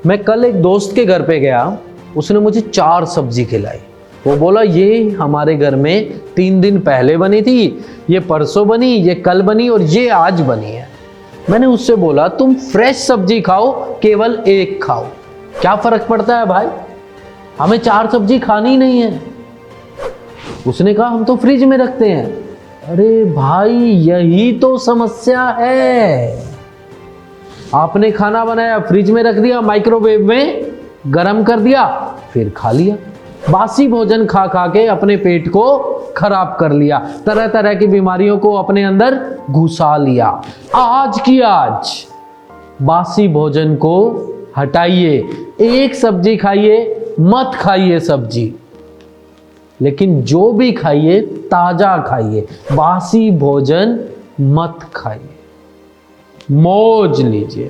मैं कल एक दोस्त के घर पे गया, उसने मुझे 4 सब्जी खिलाई। वो बोला ये हमारे घर में 3 दिन पहले बनी थी, ये परसों बनी, ये कल बनी और ये आज बनी है। मैंने उससे बोला तुम फ्रेश सब्जी खाओ, केवल एक खाओ, क्या फर्क पड़ता है भाई, हमें 4 सब्जी खानी नहीं है। उसने कहा हम तो फ्रिज में रखते हैं। अरे भाई यही तो समस्या है। आपने खाना बनाया, फ्रिज में रख दिया, माइक्रोवेव में गर्म कर दिया, फिर खा लिया। बासी भोजन खा खा के अपने पेट को खराब कर लिया, तरह तरह की बीमारियों को अपने अंदर घुसा लिया। आज की आज बासी भोजन को हटाइए, एक सब्जी खाइए, मत खाइए सब्जी, लेकिन जो भी खाइए ताजा खाइए, बासी भोजन मत खाइए, मौज लीजिए।